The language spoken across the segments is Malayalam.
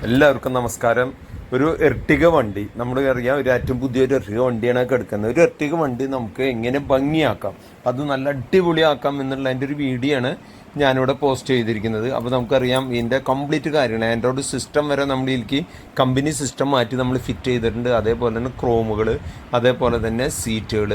എല്ലാവർക്കും നമസ്കാരം. ഒരു എർട്ടിക വണ്ടി നമ്മൾ അറിയാം, ഒരു ഏറ്റവും പുതിയൊരു എർട്ടിക വണ്ടിയാണ് എടുക്കുന്നത്. ഒരു എർട്ടിക വണ്ടി നമുക്ക് എങ്ങനെ ഭംഗിയാക്കാം, അത് നല്ല അടിപൊളിയാക്കാം എന്നുള്ള എൻ്റെ ഒരു വീഡിയോ ആണ് ഞാനിവിടെ പോസ്റ്റ് ചെയ്തിരിക്കുന്നത്. അപ്പോൾ നമുക്കറിയാം ഇതിൻ്റെ കംപ്ലീറ്റ് കാര്യങ്ങൾ, ആൻഡ്രോയിഡ് സിസ്റ്റം വരെ നമ്മൾ ഇതിലേക്ക് കമ്പനി സിസ്റ്റം മാറ്റി നമ്മൾ ഫിറ്റ് ചെയ്തിട്ടുണ്ട്. അതേപോലെ തന്നെ ക്രോമുകൾ, അതേപോലെ തന്നെ സീറ്റുകൾ,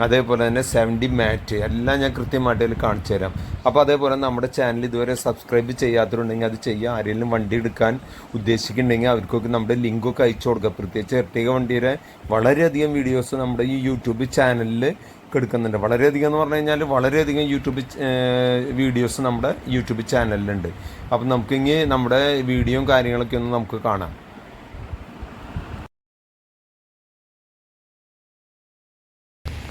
അതേപോലെ തന്നെ 70 മാറ്റ് എല്ലാം ഞാൻ കൃത്യമായിട്ട് അതിൽ കാണിച്ചു തരാം. അപ്പോൾ അതേപോലെ നമ്മുടെ ചാനൽ ഇതുവരെ സബ്സ്ക്രൈബ് ചെയ്യാത്തതുണ്ടെങ്കിൽ അത് ചെയ്യുക. ആരെങ്കിലും വണ്ടി എടുക്കാൻ ഉദ്ദേശിക്കുന്നുണ്ടെങ്കിൽ അവർക്കൊക്കെ നമ്മുടെ ലിങ്കൊക്കെ അയച്ചു കൊടുക്കുക. പ്രത്യേകിച്ച് എർട്ടിക വണ്ടിയുടെ വളരെയധികം വീഡിയോസ് നമ്മുടെ ഈ യൂട്യൂബ് ചാനലിൽ എടുക്കുന്നുണ്ട്. വളരെയധികം എന്ന് പറഞ്ഞു കഴിഞ്ഞാൽ വളരെയധികം വീഡിയോസ് നമ്മുടെ യൂട്യൂബ് ചാനലിലുണ്ട്. അപ്പം നമുക്കിങ്ങനെ നമ്മുടെ വീഡിയോയും കാര്യങ്ങളൊക്കെ ഒന്ന് നമുക്ക് കാണാം.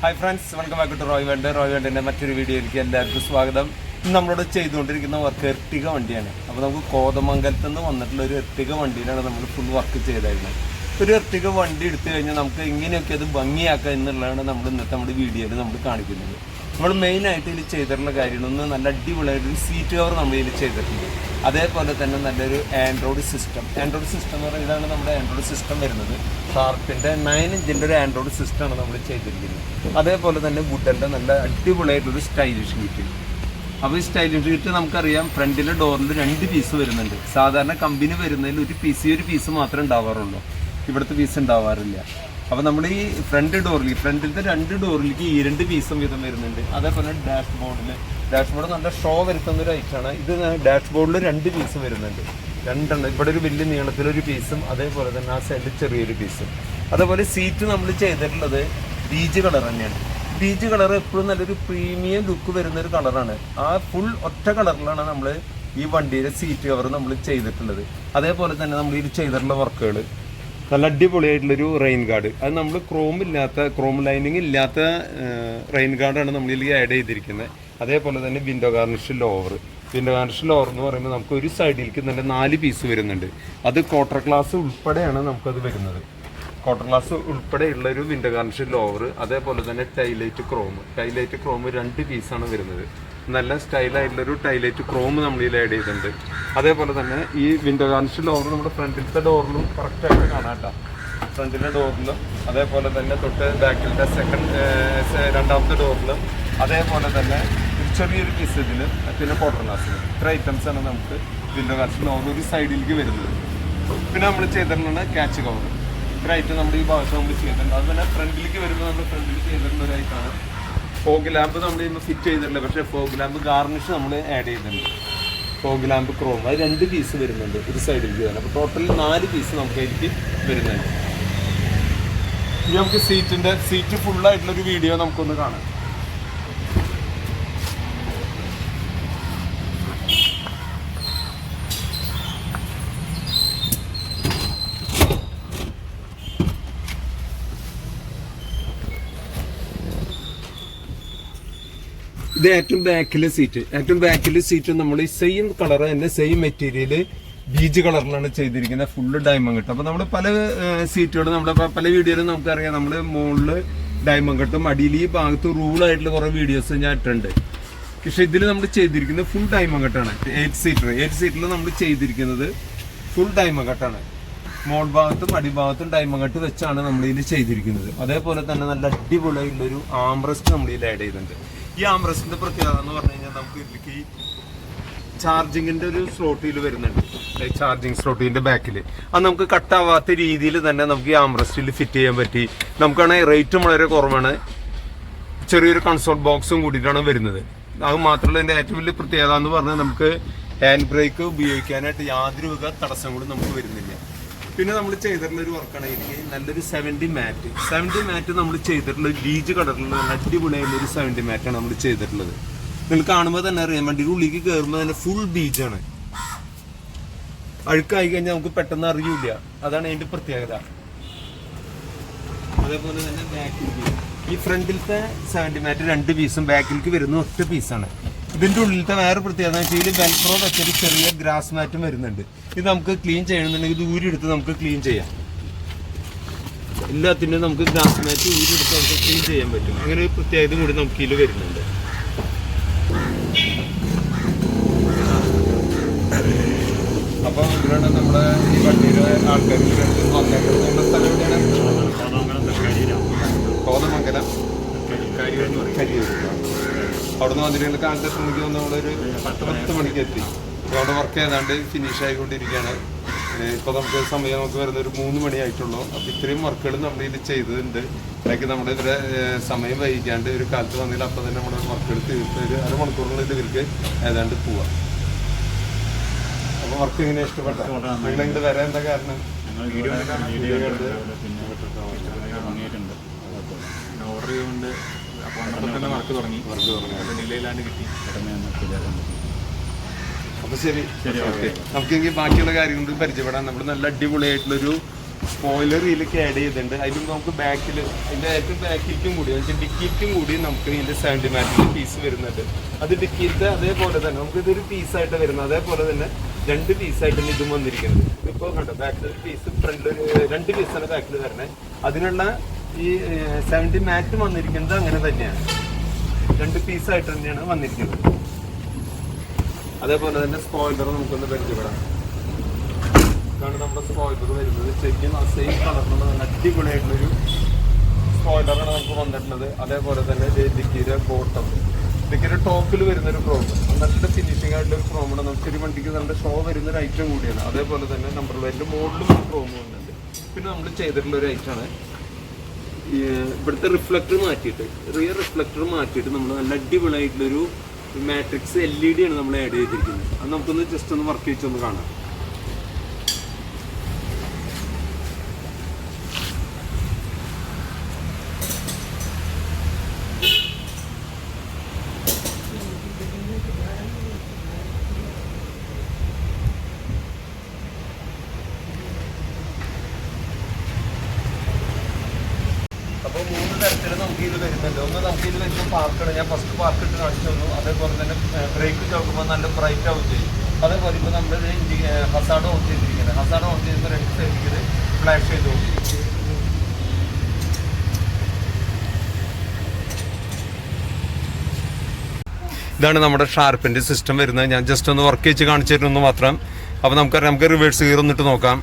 Hi friends, welcome back to Roy വേണ്ടിൻ്റെ മറ്റൊരു വീഡിയോയിലേക്ക് എല്ലാവർക്കും സ്വാഗതം. ഇന്ന് നമ്മളോട് ചെയ്തുകൊണ്ടിരിക്കുന്ന വർക്ക് എർട്ടിക വണ്ടിയാണ്. അപ്പോൾ നമുക്ക് കോതമംഗലത്ത് നിന്ന് വന്നിട്ടുള്ള ഒരു എർട്ടിക വണ്ടിയിലാണ് നമ്മൾ ഫുൾ വർക്ക് ചെയ്തായിരുന്നത്. ഒരു എർട്ടിക വണ്ടി എടുത്തു കഴിഞ്ഞാൽ നമുക്ക് ഇങ്ങനെയൊക്കെ അത് ഭംഗിയാക്കുക എന്നുള്ളതാണ് നമ്മൾ ഇന്നത്തെ നമ്മുടെ വീഡിയോയിൽ നമ്മൾ കാണിക്കുന്നത്. നമ്മൾ മെയിനായിട്ട് ഇതിൽ ചെയ്തിട്ടുള്ള കാര്യങ്ങളൊന്ന് നല്ല അടിപൊളിയായിട്ടൊരു സീറ്റ് കവർ നമ്മൾ ഇതിൽ ചെയ്തിട്ടുണ്ട്. അതേപോലെ തന്നെ നല്ലൊരു ആൻഡ്രോയിഡ് സിസ്റ്റം എന്ന് പറയുന്നത് ഇതാണ് നമ്മുടെ ആൻഡ്രോയിഡ് സിസ്റ്റം വരുന്നത്. ഷാർപ്പിൻ്റെ 9 ഇഞ്ചിൻ്റെ ഒരു ആൻഡ്രോയിഡ് സിസ്റ്റമാണ് നമ്മൾ ചെയ്തിരിക്കുന്നത്. അതേപോലെ തന്നെ വുഡൻ്റെ നല്ല അടിപൊളിയായിട്ടൊരു സ്റ്റൈലിഷ് ഷീറ്റ്. അപ്പോൾ ഈ സ്റ്റൈലിഷ് ഷീറ്റ് നമുക്കറിയാം, ഫ്രണ്ടിലെ ഡോറിൽ 2 പീസ് വരുന്നുണ്ട്. സാധാരണ കമ്പനി വരുന്നതിൽ ഒരു പീസ് മാത്രമേ ഉണ്ടാവാറുള്ളൂ, ഇവിടുത്തെ പീസ് ഉണ്ടാവാറില്ല. അപ്പോൾ നമ്മൾ ഈ ഫ്രണ്ടിലത്തെ 2 ഡോറിലേക്ക് ഈ 2 പീസും വീതം വരുന്നുണ്ട്. അതേപോലെ ഡാഷ്ബോർഡ് നല്ല ഷോ വരുത്തുന്ന ഒരു ഐറ്റാണ് ഇത്. ഡാഷ്ബോർഡിൽ 2 പീസ് വരുന്നുണ്ട്, 2 ഇവിടെ ഒരു വലിയ നീളത്തിലൊരു പീസും അതേപോലെ തന്നെ ആ സൈഡിൽ ചെറിയൊരു പീസും. അതേപോലെ സീറ്റ് നമ്മൾ ചെയ്തിട്ടുള്ളത് ബീജ് കളർ തന്നെയാണ്. ബീജ് കളർ എപ്പോഴും നല്ലൊരു പ്രീമിയം ലുക്ക് വരുന്നൊരു കളറാണ്. ആ ഫുൾ ഒറ്റ കളറിലാണ് നമ്മൾ ഈ വണ്ടിയുടെ സീറ്റ് കവർ നമ്മൾ ചെയ്തിട്ടുള്ളത്. അതേപോലെ തന്നെ നമ്മൾ ഇത് ചെയ്തിട്ടുള്ള വർക്കുകൾ നല്ല അടിപൊളിയായിട്ടുള്ളൊരു റെയിൻ ഗാർഡ്, അത് നമ്മൾ ക്രോം ലൈനിങ് ഇല്ലാത്ത റെയിൻ ഗാർഡാണ് നമ്മൾ ഇതിലേക്ക് ആഡ് ചെയ്തിരിക്കുന്നത്. അതേപോലെ തന്നെ വിൻഡോ ഗാർണിഷ് ലോവർ എന്ന് പറയുമ്പോൾ നമുക്ക് ഒരു സൈഡിലേക്ക് നല്ല 4 പീസ് വരുന്നുണ്ട്. അത് ക്വാർട്ടർ ഗ്ലാസ് ഉൾപ്പെടെയാണ് നമുക്കത് വരുന്നത്. ക്വാർട്ടർ ഗ്ലാസ് ഉൾപ്പെടെയുള്ളൊരു വിൻഡോ ഗാർണിഷ് ലോവർ. അതേപോലെ തന്നെ ടൈലൈറ്റ് ക്രോം 2 പീസാണ് വരുന്നത്. നല്ല സ്റ്റൈലായിട്ടുള്ളൊരു ടൈലൈറ്റ് ക്രോം നമ്മൾ ഇതിൽ ആഡ് ചെയ്തിട്ടുണ്ട്. അതേപോലെ തന്നെ ഈ വിൻഡോ ഗാർണിഷ് ലോവർ നമ്മുടെ ഫ്രണ്ടിലത്തെ ഡോറിലും കറക്റ്റായിട്ട് കാണാം കേട്ടോ. ഫ്രണ്ടിലെ ഡോറിലും അതേപോലെ തന്നെ തൊട്ട് ബാക്കിലത്തെ രണ്ടാമത്തെ ഡോറിലും അതേപോലെ തന്നെ ചെറിയൊരു പീസ് ഇതിൽ, പിന്നെ ക്വാർട്ടർ ഗ്ലാസ്സിൽ. ഇത്ര ഐറ്റംസാണ് നമുക്ക് വിൻഡോ ഗാർണിഷ് ലോവർ ഒരു സൈഡിലേക്ക് വരുന്നത്. പിന്നെ നമ്മൾ ചെയ്തിട്ടുള്ള ക്യാച്ച് കവർ, ഇത്ര ഐറ്റം നമ്മുടെ ഈ ഭാഗത്ത് നമ്മൾ ചെയ്തിട്ടുണ്ട്. അതുപോലെ ഫ്രണ്ടിലേക്ക് വരുമ്പോൾ നമ്മൾ ഫ്രണ്ടിൽ ചെയ്തിട്ടുള്ള ഒരു ഐറ്റമാണ് ഫോഗ് ലാമ്പ്. നമ്മൾ ഇന്ന് ഫിറ്റ് ചെയ്തിട്ടില്ല, പക്ഷേ ഫോഗ് ലാമ്പ് ഗാർണിഷ് നമ്മൾ ആഡ് ചെയ്തിട്ടുണ്ട്. ഫോഗ് ലാമ്പ് ക്രോം അത് 2 പീസ് വരുന്നുണ്ട് ഒരു സൈഡിലേക്ക് തന്നെ. അപ്പോൾ ടോട്ടൽ 4 പീസ് നമുക്ക് അതിലേക്ക് വരുന്നുണ്ട്. ഇനി നമുക്ക് സീറ്റ് ഫുള്ളായിട്ടുള്ളൊരു വീഡിയോ നമുക്കൊന്ന് കാണാം. ഇത് ഏറ്റവും ബാക്കിലെ സീറ്റ് നമ്മൾ ഈ സെയിം കളർ തന്നെ, സെയിം മെറ്റീരിയൽ ബീജ് കളറിലാണ് ചെയ്തിരിക്കുന്നത്. Full diamond cut. അപ്പോൾ നമ്മൾ പല സീറ്റുകളും നമ്മുടെ പല വീഡിയോയിലും നമുക്കറിയാം, നമ്മൾ മുകളിൽ ഡയമണ്ട് കട്ടും അടിയിൽ ഈ ഭാഗത്ത് റൂളായിട്ടുള്ള കുറേ വീഡിയോസ് ഞാൻ ഇട്ടുണ്ട്. പക്ഷേ ഇതിൽ നമ്മൾ ചെയ്തിരിക്കുന്നത് ഫുൾ ഡയമണ്ട് കട്ടാണ്. 8 സീറ്റിൽ നമ്മൾ ചെയ്തിരിക്കുന്നത് ഫുൾ ഡയമണ്ട് കട്ടാണ്. മോൾ ഭാഗത്തും അടിഭാഗത്തും ഡയമണ്ട് കട്ട് വെച്ചാണ് നമ്മൾ ഇതിൽ ചെയ്തിരിക്കുന്നത്. അതേപോലെ തന്നെ നല്ല അടിപൊളിയായിട്ടുള്ളൊരു ആംറസ്റ്റ് നമ്മൾ ഇതിൽ ആഡ് ചെയ്തിട്ടുണ്ട്. ഈ ആംറസ്റ്റിന്റെ പ്രത്യേകത എന്ന് പറഞ്ഞു കഴിഞ്ഞാൽ നമുക്ക് ഇതിലേക്ക് ചാർജിങ്ങിന്റെ ഒരു സ്ലോട്ടിൽ വരുന്നുണ്ട്. ചാർജിങ് സ്ലോട്ടിന്റെ ബാക്കിൽ അത് നമുക്ക് കട്ടാവാത്ത രീതിയിൽ തന്നെ നമുക്ക് ഈ ആംറസ്റ്റിൽ ഫിറ്റ് ചെയ്യാൻ പറ്റി. നമുക്കാണെങ്കിൽ റേറ്റും വളരെ കുറവാണ്. ചെറിയൊരു കൺസോൾ ബോക്സും കൂടിയിട്ടാണ് വരുന്നത്. അത് മാത്രമല്ല ഇതിന്റെ ഏറ്റവും വലിയ പ്രത്യേകത എന്ന് പറഞ്ഞാൽ നമുക്ക് ഹാൻഡ് ബ്രേക്ക് ഉപയോഗിക്കാനായിട്ട് യാതൊരു വക തടസ്സങ്ങളും നമുക്ക് വരുന്നില്ല. പിന്നെ നമ്മൾ ചെയ്തിട്ടുള്ള ഒരു വർക്കാണ് എനിക്ക് നല്ലൊരു 70 മാറ്റ് നമ്മൾ ചെയ്തിട്ടുള്ള ബീജ് കളറിലുള്ള അടിപൊളിയായിട്ടുള്ള ഒരു 70 മാറ്റാണ് നമ്മൾ ചെയ്തിട്ടുള്ളത്. നിങ്ങൾ കാണുമ്പോൾ തന്നെ അറിയാം, വണ്ടിയുടെ ഉള്ളിലേക്ക് കയറുമ്പോൾ തന്നെ ഫുൾ ബീജാണ്. അഴുക്കായി കഴിഞ്ഞാൽ നമുക്ക് പെട്ടെന്ന് അറിയില്ല, അതാണ് അതിന്റെ പ്രത്യേകത. അതേപോലെ തന്നെ ബാക്കിലേക്ക് ഈ ഫ്രണ്ടിലത്തെ 70 മാറ്റ് 2 പീസും ബാക്കിലേക്ക് വരുന്ന ഒറ്റ പീസാണ്. ഇതിന്റെ ഉള്ളിലത്തെ വേറെ പ്രത്യേകത ഇതിൽ വെൽക്രോ വെച്ചൊരു ചെറിയ ഗ്രാസ് മാറ്റും വരുന്നുണ്ട്. ഇത് നമുക്ക് ക്ലീൻ ചെയ്യണമെന്നുണ്ടെങ്കിൽ ഇത് ഊരിയെടുത്ത് നമുക്ക് ക്ലീൻ ചെയ്യാം. എല്ലാത്തിനും നമുക്ക് ഗ്രാസ് മാറ്റ് ഊരിയെടുത്ത് നമുക്ക് ക്ലീൻ ചെയ്യാൻ പറ്റും. അങ്ങനെ ഒരു പ്രത്യേകത കൂടി നമുക്ക് ഇതിൽ വരുന്നുണ്ട്. അപ്പോൾ എവിടെയാണ് നമ്മുടെ ഈ വണ്ടിയുടെ ആൾക്കാർ വന്നേക്കുന്നത്? നമ്മുടെ സ്ഥലം എവിടെയാണ്? കോതമംഗലം കരിയൂർ. അവിടെ നിന്ന് വന്നിട്ട് കാലത്ത് എത്ര മണിക്ക് വന്ന് നമ്മളൊരു 10 മണിക്ക് എത്തി. അപ്പോൾ അവിടെ വർക്ക് ഏതാണ്ട് ഫിനിഷ് ആയിക്കൊണ്ടിരിക്കുകയാണ്. ഇപ്പോൾ നമുക്ക് സമയം നമുക്ക് വരുന്ന ഒരു 3 മണിയായിട്ടുള്ളൂ. അപ്പോൾ ഇത്രയും വർക്കുകൾ നമ്മൾ ഇത് ചെയ്തിട്ടുണ്ട്. ബാക്കി നമ്മുടെ ഇവരെ സമയം വൈകിക്കാണ്ട് ഒരു കാലത്ത് വന്നെങ്കിൽ അപ്പോൾ തന്നെ നമ്മുടെ വർക്കുകൾ തീർത്ത് ഒരു അരമണിക്കൂറിനുള്ളിൽ ഇവർക്ക് ഏതാണ്ട് പോവാം. അപ്പോൾ വർക്ക് ഇങ്ങനെ ഇഷ്ടപ്പെട്ട നിങ്ങളിങ്ങോട്ട് വരാൻ എന്താ കാരണം? ഓർഡർ ചെയ്തുകൊണ്ട് അപ്പോൾ വർക്ക് തുടങ്ങി ഡിലേയിലാണ്ട് കിട്ടി. അപ്പോൾ ശരി, ഓക്കെ. നമുക്കെങ്കിൽ ബാക്കിയുള്ള കാര്യങ്ങളും പരിചയപ്പെടാം. നമ്മൾ നല്ല അടിപൊളിയായിട്ടുള്ളൊരു സ്പോയിലർ ഇതിലേക്ക് ആഡ് ചെയ്തിട്ടുണ്ട്. അതിലും നമുക്ക് ബാക്കിൽ അതിൻ്റെ ഏറ്റവും ബാക്കിലേക്കും കൂടി ഡിക്കിയിലും കൂടി നമുക്ക് ഇതിൻ്റെ 70 മാറ്റിൻ്റെ പീസ് വരുന്നുണ്ട്. അത് ഡിക്കിയിലത്തെ അതേപോലെ തന്നെ നമുക്ക് ഇതൊരു പീസായിട്ട് വരുന്നത്. അതേപോലെ തന്നെ 2 പീസായിട്ടാണ് ഇതും വന്നിരിക്കുന്നത്. ഇപ്പോൾ കണ്ടോ, ബാക്കിൽ ഒരു പീസ് ഫ്രണ്ടിൽ 2 പീസാണ് ബാക്കിൽ വരുന്നത്. അതിനുള്ള ഈ 70 മാറ്റ് വന്നിരിക്കുന്നത് അങ്ങനെ തന്നെയാണ്, 2 പീസായിട്ട് തന്നെയാണ് വന്നിരിക്കുന്നത്. അതേപോലെ തന്നെ സ്പോയിലർ നമുക്കൊന്ന് പരിചയപ്പെടാം. ഇതാണ് നമ്മുടെ സ്പോയിലർ വരുന്നത്. ശരിക്കും സെയിം കളറിലുള്ള നല്ല അടിപൊളിയായിട്ടുള്ളൊരു സ്പോയിലറാണ് നമുക്ക് വന്നിട്ടുള്ളത്. അതേപോലെ തന്നെ ഡിക്കിയുടെ ബോട്ടം, ഡിക്കിയുടെ ടോപ്പിൽ വരുന്നൊരു ക്രോം, നല്ല ഫിനിഷിംഗ് ആയിട്ടുള്ളൊരു ക്രോമാണ്. നമുക്കൊരു വണ്ടിക്ക് നല്ല ഷോ വരുന്നൊരു ഐറ്റം കൂടിയാണ്. അതേപോലെ തന്നെ നമ്പർ പ്ലേറ്റിൻ്റെ മുകളിലും ഒരു ക്രോം വന്നിട്ടുണ്ട്. പിന്നെ നമ്മൾ ചെയ്തിട്ടുള്ളൊരു ഐറ്റമാണ് ഇവിടുത്തെ റിഫ്ലക്ടർ മാറ്റിയിട്ട്, റിയർ റിഫ്ലക്ടർ മാറ്റിയിട്ട് നമ്മൾ നല്ല അടിപൊളിയായിട്ടുള്ളൊരു മാട്രിക്സ് LED ആണ് നമ്മൾ ആഡ് ചെയ്തിരിക്കുന്നത്. അത് നമുക്കൊന്ന് ജസ്റ്റ് ഒന്ന് വർക്ക് ചെയ്തൊന്ന് കാണാം. അപ്പോൾ 3 തരത്തിൽ നമുക്ക് ഇത് വരുന്നുണ്ട്. ഒന്ന് നമുക്ക് ഇത് വരുമ്പോൾ പാർക്കാണ്, ഞാൻ ഫസ്റ്റ് പാർക്ക് ഇട്ട് കാണിച്ചു തന്നു. അതേപോലെ തന്നെ ബ്രേക്ക് ചോക്കുമ്പോൾ നല്ല ബ്രൈറ്റ് ആവും ചെയ്യും. അതേപോലെ ഇപ്പോൾ നമ്മൾ ഹസാർഡ് ഓൺ ചെയ്തിരിക്കുന്നത്, ഹസാർഡ് ഓൺ ചെയ്യുമ്പോൾ 2 സൈഡിൽ ഫ്ലാഷ് ചെയ്ത് പോകും. ഇതാണ് നമ്മുടെ ഷാർപ്പിൻ്റെ സിസ്റ്റം വരുന്നത്. ഞാൻ ജസ്റ്റ് ഒന്ന് വർക്ക് ചെയ്ത് കാണിച്ചു തരുന്നു മാത്രം. അപ്പോൾ നമുക്ക് റിവേഴ്സ് ഗിയർ ഒന്നിട്ട് നോക്കാം.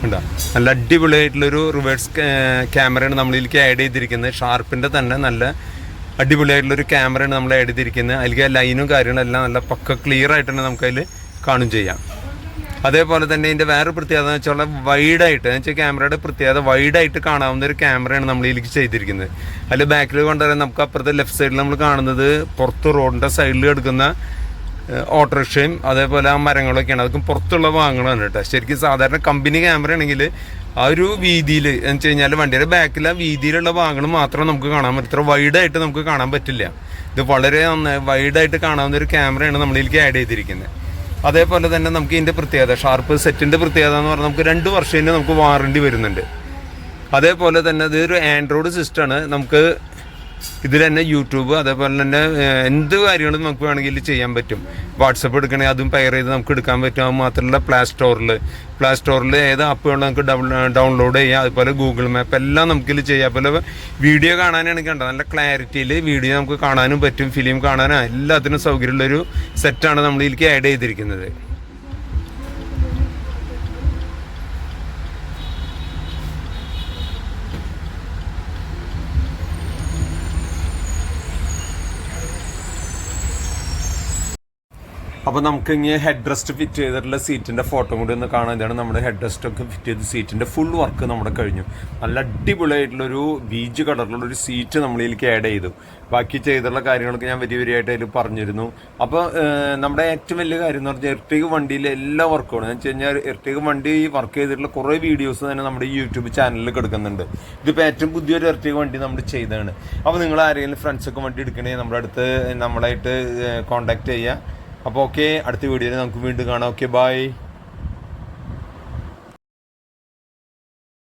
ഉണ്ടോ, നല്ല അടിപൊളിയായിട്ടുള്ളൊരു റിവേഴ്സ് ക്യാമറയാണ് നമ്മളിലേക്ക് ആഡ് ചെയ്തിരിക്കുന്നത്. ഷാർപ്പിൻ്റെ തന്നെ നല്ല അടിപൊളിയായിട്ടുള്ളൊരു ക്യാമറയാണ് നമ്മൾ ആഡ് ചെയ്തിരിക്കുന്നത്. അതിലേക്ക് ലൈനും കാര്യങ്ങളെല്ലാം നല്ല പക്ക ക്ലിയർ ആയിട്ട് തന്നെ നമുക്കതിൽ കാണും ചെയ്യാം. അതേപോലെ തന്നെ ഇതിൻ്റെ വേറെ പ്രത്യേകത എന്ന് വെച്ചാൽ വൈഡായിട്ട്, എന്ന് വെച്ചാൽ ക്യാമറയുടെ പ്രത്യേകത വൈഡായിട്ട് കാണാവുന്ന ഒരു ക്യാമറയാണ് നമ്മൾ ഇതിലേക്ക് ചെയ്തിരിക്കുന്നത്. അതിൽ ബാക്കിൽ കൊണ്ടുവരാൻ നമുക്ക് അപ്പുറത്തെ ലെഫ്റ്റ് സൈഡിൽ നമ്മൾ കാണുന്നത് പുറത്ത് റോഡിൻ്റെ സൈഡിൽ എടുക്കുന്ന ഓട്ടോറിക്ഷയും അതേപോലെ ആ മരങ്ങളൊക്കെയാണ്. അതൊക്കെ പുറത്തുള്ള ഭാഗങ്ങളാണ് കേട്ടോ. ശരിക്കും സാധാരണ കമ്പനി ക്യാമറ ആണെങ്കിൽ ആ ഒരു വീതിയിൽ എന്ന് വെച്ച് കഴിഞ്ഞാൽ വണ്ടിയുടെ ബാക്കിൽ ആ വീതിയിലുള്ള ഭാഗങ്ങൾ മാത്രം നമുക്ക് കാണാൻ പറ്റും. ഇത്ര വൈഡായിട്ട് നമുക്ക് കാണാൻ പറ്റില്ല. ഇത് വളരെ വൈഡായിട്ട് കാണാവുന്ന ഒരു ക്യാമറയാണ് നമ്മളിലേക്ക് ആഡ് ചെയ്തിരിക്കുന്നത്. അതേപോലെ തന്നെ നമുക്ക് ഇതിൻ്റെ പ്രത്യേകത, ഷാർപ്പ് സെറ്റിൻ്റെ പ്രത്യേകത എന്ന് പറഞ്ഞാൽ നമുക്ക് 2 വർഷം നമുക്ക് വാറണ്ടി വരുന്നുണ്ട്. അതേപോലെ തന്നെ ഇതൊരു ആൻഡ്രോയിഡ് സിസ്റ്റമാണ്. നമുക്ക് ഇതിൽ തന്നെ യൂട്യൂബ് അതേപോലെ തന്നെ എന്ത് കാര്യങ്ങളും നമുക്ക് വേണമെങ്കിൽ ചെയ്യാൻ പറ്റും. വാട്സപ്പ് എടുക്കണമെങ്കിൽ അതും പെയർ ചെയ്ത് നമുക്ക് എടുക്കാൻ പറ്റും. അത് മാത്രമല്ല പ്ലേ സ്റ്റോറിൽ ഏത് ആപ്പുകൾ നമുക്ക് ഡൗൺലോഡ് ചെയ്യാം. അതുപോലെ ഗൂഗിൾ മാപ്പ് എല്ലാം നമുക്കിതിൽ ചെയ്യാം. അതുപോലെ വീഡിയോ കാണാനാണെങ്കിൽ കണ്ടോ, നല്ല ക്ലാരിറ്റിയിൽ വീഡിയോ നമുക്ക് കാണാനും പറ്റും, ഫിലിം കാണാനും എല്ലാത്തിനും സൗകര്യമുള്ളൊരു സെറ്റാണ് നമ്മൾ ഇതിലേക്ക് ആഡ് ചെയ്തിരിക്കുന്നത്. അപ്പോൾ നമുക്ക് ഇങ്ങനെ ഹെഡ് റെസ്റ്റ് ഫിറ്റ് ചെയ്തിട്ടുള്ള സീറ്റിൻ്റെ ഫോട്ടോ കൂടി ഒന്ന് കാണാൻ. ഇതാണ് നമ്മുടെ ഹെഡ് റെസ്റ്റ് ഒക്കെ ഫിറ്റ് ചെയ്ത് സീറ്റിൻ്റെ ഫുൾ വർക്ക് നമ്മുടെ കഴിഞ്ഞു. നല്ല അടിപൊളിയായിട്ടുള്ളൊരു ബീച്ച് കളറിലുള്ളൊരു സീറ്റ് നമ്മളിലേക്ക് ആഡ് ചെയ്തു. ബാക്കി ചെയ്തിട്ടുള്ള കാര്യങ്ങളൊക്കെ ഞാൻ വരിയായിട്ട് അതിൽ പറഞ്ഞിരുന്നു. അപ്പോൾ നമ്മുടെ ഏറ്റവും വലിയ കാര്യം എന്ന് പറഞ്ഞാൽ എർട്ടിക വണ്ടിയിലെ എല്ലാ വർക്കുമാണ്. എന്ന് വെച്ച് കഴിഞ്ഞാൽ എർട്ടിക വണ്ടി വർക്ക് ചെയ്തിട്ടുള്ള കുറേ വീഡിയോസ് തന്നെ നമ്മുടെ യൂട്യൂബ് ചാനലിൽ കിടക്കുന്നുണ്ട്. ഇതിപ്പോൾ ഏറ്റവും പുതിയൊരു എർട്ടിക വണ്ടി നമ്മൾ ചെയ്തതാണ്. അപ്പോൾ നിങ്ങൾ ആരെങ്കിലും ഫ്രണ്ട്സൊക്കെ വണ്ടി എടുക്കണേ നമ്മുടെ അടുത്ത് നമ്മളായിട്ട് കോൺടാക്ട് ചെയ്യുക. അപ്പോൾ ഓക്കെ, അടുത്ത വീഡിയോയിൽ നമുക്ക് വീണ്ടും കാണാം. Okay, by.